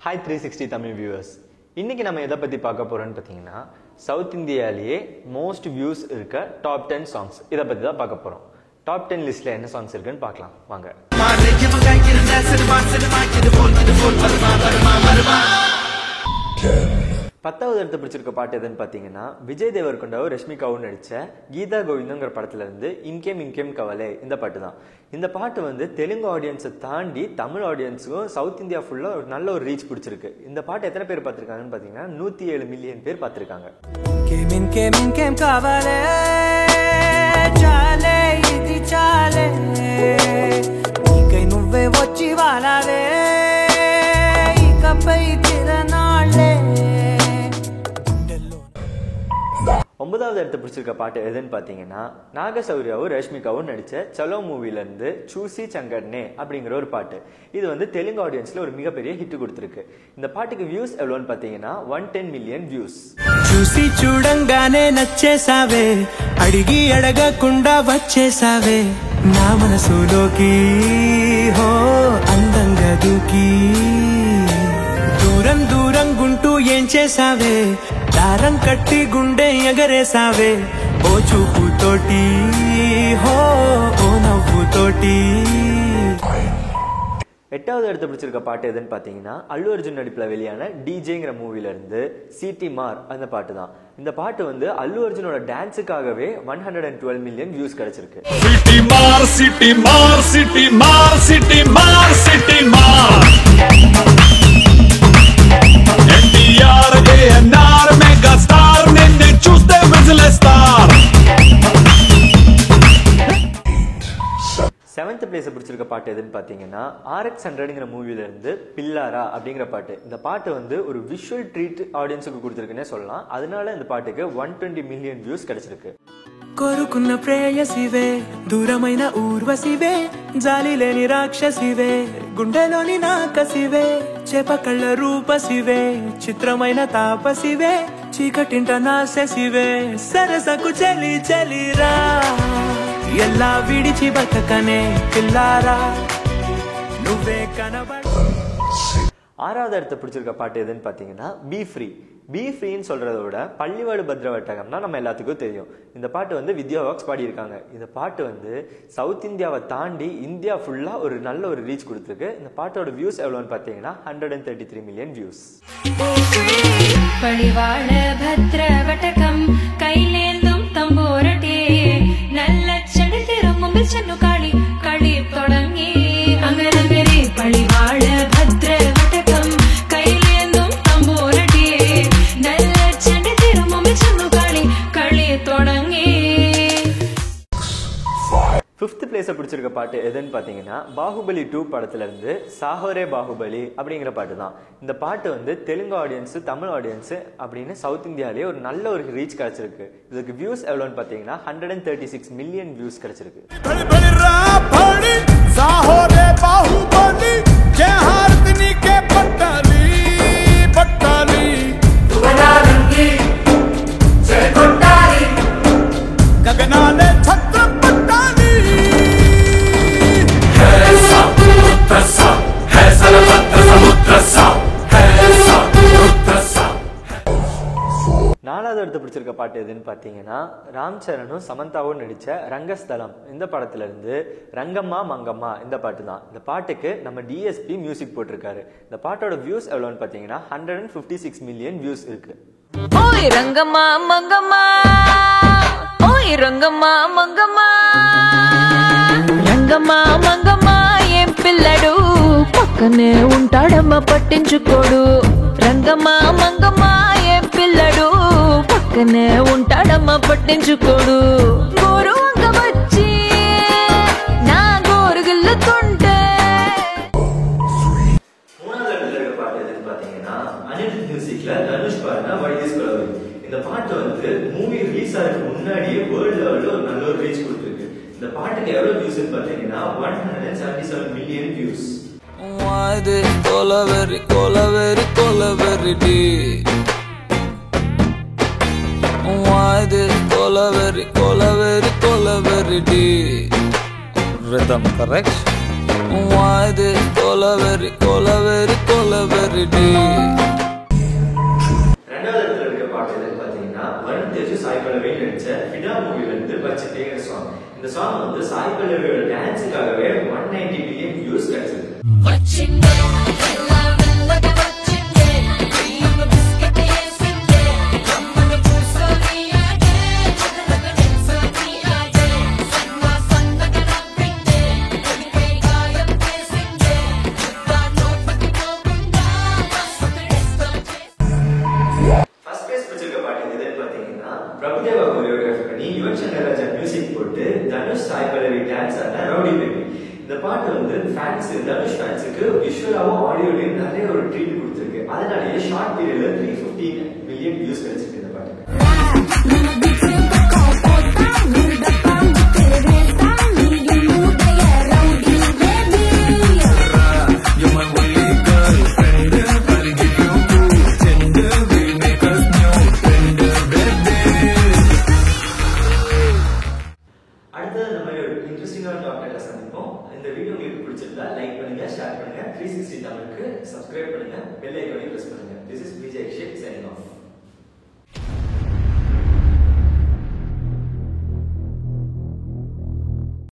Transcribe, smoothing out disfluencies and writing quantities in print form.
Hi 360 Tamil viewers. இன்னைக்கு நம்ம எதை பத்தி பார்க்க போறோம்னு பாத்தீங்கன்னா சவுத் இந்தியாலயே மோஸ்ட் வியூஸ் இருக்க டாப் 10 சாங்ஸ் இத பத்தி தான் பார்க்க போறோம். டாப் 10 லிஸ்ட்ல என்ன சாங்ஸ் இருக்குன்னு பார்க்கலாம் வாங்க. 10வது இடத்தை பிடிச்சிருக்க பாட்டு எதுன்னு பாத்தீங்கன்னா விஜய் தேவர்கொண்டாவும் ரஷ்மிகாவும் நடிச்ச கீதா கோவிந்தங்கிற படத்துல இருந்து இன்கேம் கவலை இந்த பாட்டு தான். இந்த பாட்டு வந்து தெலுங்கு ஆடியன்ஸை தாண்டி தமிழ் ஆடியன்ஸுக்கும் சவுத் இந்தியா ஃபுல்லா ஒரு நல்ல ஒரு ரீச் பிடிச்சிருக்கு. இந்த பாட்டு எத்தனை பேர் பார்த்திருக்காங்கன்னு பாத்தீங்கன்னா 107 மில்லியன் பேர் பார்த்திருக்காங்க. ஒன்பதாவது இடத்தை பிடிச்சிருக்க பாட்டு எதுன்னு பாத்தீங்கன்னா நாகசௌரியாவும் ரஷ்மிகாவும் நடிச்ச சலோ மூவில இருந்து சூசி சங்கர்னே அப்படிங்கிற ஒரு பாட்டு. இது வந்து தெலுங்கு ஆடியன்ஸ்ல ஒரு மிகப்பெரிய ஹிட் கொடுத்திருக்கு. இந்த பாட்டுக்கு வியூஸ் எவ்வளவுன்னு பாத்தீங்கன்னா 110 மில்லியன் வியூஸ். చూసి చూడంగానే నచ్చేసావే అడిగి అడగకుండా వచ్చేసావే నా మనసులోకి హో అందంగా దూకి దూరం దూరం గుంటూ ఏం చేసావే దారం కట్టి గుండె ఎగరేసావే ఓ చూపుతోటి హో ఓ నవ్వుతోటి. எட்டாவது இடத்தை பிடிச்சிருக்க பாட்டு எதுன்னு பாத்தீங்கன்னா அல்லு அர்ஜுன் நடிப்புல வெளியான டிஜேங்கிற மூவில இருந்து சிடி மார் அந்த பாட்டு தான். இந்த பாட்டு வந்து அல்லு அர்ஜுனோட டான்ஸுக்காகவே 112 மில்லியன் வியூஸ் கிடைச்சிருக்கு. சிட்டி மார் சிட்டி மார் சிட்டி மார் சிட்டி மார் சிட்டி மார் ఎన్టీఆర్ ఏఎన్ఆర్ మెగా స్టార్ నిన్ను చూస్తే విజిలేస్తారు. 7th பிளேஸ் பிடிச்சிருக்க பாட்டு எதுன்னு பாத்தீங்கன்னா RX100ங்கிற மூவில இருந்து பில்லாரா அப்படிங்கிற பாட்டு. இந்த பாட்டு வந்து ஒரு விஷுவல் ட்ரீட் ஆடியன்ஸுக்கு கொடுத்திருக்குன்னே சொல்லலாம். அதனால இந்த பாட்டுக்கு 120 மில்லியன் வியூஸ் கிடைச்சிருக்கு. కోరుకున్న ప్రేయసివే దూరమైన ఊర్వశివే జాలి లేని రాక్షసివే గుండెలోని నాకసివే చేప కళ్ళ రూపసివే చిత్రమైన తాపసివే చీకటింట నాశసివే సరసకు చలి చలిరా ఎల్లా విడిచి బతకనే పిల్లారా నువ్వే కనబడ. 6வது இடத்தை பிடிச்சிருக்க பாட்டு எதுன்னு பாத்தீங்கன்னா பி ஃப்ரீன்னு சொல்றத விட பள்ளிவாடு பத்ரவட்டகம் தான் நம்ம எல்லாத்துக்கும் தெரியும். இந்த பாட்டு வந்து வித்யா வாக்ஸ் பாடியிருக்காங்க. இந்த பாட்டு வந்து சவுத் இந்தியாவை தாண்டி இந்தியா ஃபுல்லா ஒரு நல்ல ஒரு ரீச் கொடுத்துருக்கு. இந்த பாட்டோட வியூஸ் எவ்வளவுன்னு பாத்தீங்கன்னா 133 மில்லியன் வியூஸ். பள்ளிவாட பத்ரவட்டகம் கையிலேந்தும் தம்போரட்டே நல்ல செடி திரும்பும் சென்னு காளி களி தொடங்கி அங்கரங்கரே பள்ளிவாட பத்ரவட்டகம் கையிலேந்தும் தம்போரட்டே நல்ல செடி திரும்பும் சென்னு காளி களி தொடங்கி. 5th பிளேஸை பிடிச்சிருக்க பாட்டு எதுன்னு பாத்தீங்கன்னா பாகுபலி 2 படத்துல இருந்து சாஹோரே பாகுபலி அப்படிங்கிற பாட்டு தான். இந்த பாட்டு வந்து தெலுங்கு ஆடியன்ஸ் தமிழ் ஆடியன்ஸ் அப்படின்னு சவுத் இந்தியாலேயே ஒரு நல்ல ஒரு ரீச் கிடைச்சிருக்கு. இதுக்கு வியூஸ் எவ்வளவுன்னு பாத்தீங்கன்னா 136 மில்லியன் வியூஸ் கிடைச்சிருக்கு. நாலாவது இடத்தை பிடிச்சிருக்க பாட்டு எதுன்னு பாத்தீங்கன்னா ராம் சரணும் சமந்தாவும் நடிச்ச ரங்கஸ்தலம் இந்த படத்துல இருந்து ரங்கம்மா மங்கம்மா இந்த பாட்டு தான். இந்த பாட்டுக்கு நம்ம டிஎஸ்பி மியூசிக் போட்டிருக்காரு. இந்த பாட்டோட வியூஸ் எவ்வளவுன்னு பாத்தீங்கன்னா 156 மில்லியன் வியூஸ் இருக்கு. ஓய் ரங்கம்மா மங்கம்மா ஓய் ரங்கம்மா மங்கம்மா రంగమ్మా మంగమ్మా ఏం పిల్లడు పక్కనే ఉంటాడమ్మ పట్టించుకోడు రంగమ్మా మంగమ్మా ఏం పిల్లడు పక్కనే ఉంటాడమ్మ పట్టించుకోడు గోరు వంక వచ్చి నా గోరు గిల్లుతుంటే. இந்த பாட்டு வந்து மூவி ரிலீஸ் ஆகிறதுக்கு முன்னாடியே வேர்ல்ட் லெவல்ல ஒரு நல்ல ஒரு ரீச் கொடுத்திருக்கு. இந்த பாட்டுக்கு எவ்வளவு வியூஸ் பாத்தீங்கன்னா 177 மில்லியன் வியூஸ். வாது கொலவெரி கொலவெரி கொலவெரி டி வாது கொலவெரி கொலவெரி கொலவெரி டி rhythm correct Why this கொலவெறி கொலவெறி கொலவெறி டி ரெண்டாவது இடத்துல இருக்க பாட்டு எதுன்னு பாத்தீங்கன்னா வருண் தேஜ் சாய் பல்லவி நடிச்ச ஃபிடா மூவில இருந்து பச்சை சாங். இந்த சாங் வந்து சாய் பல்லவியோட டான்ஸுக்காகவே 190 மில்லியன் வியூஸ் கிடைச்சிருக்கு. பிரபுதேவா கோரியோகிராஃபி பண்ணி யுவன் சங்கர் ராஜா மியூசிக் போட்டு தனுஷ் சாய் பல்லவி டான்ஸ் ஆன ரவுடி பேபி. இந்த பாட்டு வந்து ஃபேன்ஸ் தனுஷ் ஃபேன்ஸுக்கு விஷுவலாவும் ஆடியோலையும் நிறைய ஒரு ட்ரீட் கொடுத்துருக்கு. அதனாலேயே ஷார்ட் பீரியட்ல 315 மில்லியன் வியூஸ் கிடைச்சிருக்கு இந்த பாட்டுக்கு. இந்த வீடியோ உங்களுக்கு பிடிச்சிருந்தா லைக் பண்ணுங்க, ஷேர் பண்ணுங்க, 360 தமிழுக்கு சப்ஸ்கிரைப் பண்ணுங்க, பெல் ஐகானை பிரஸ் பண்ணுங்க. This is Vijay Sheth signing off.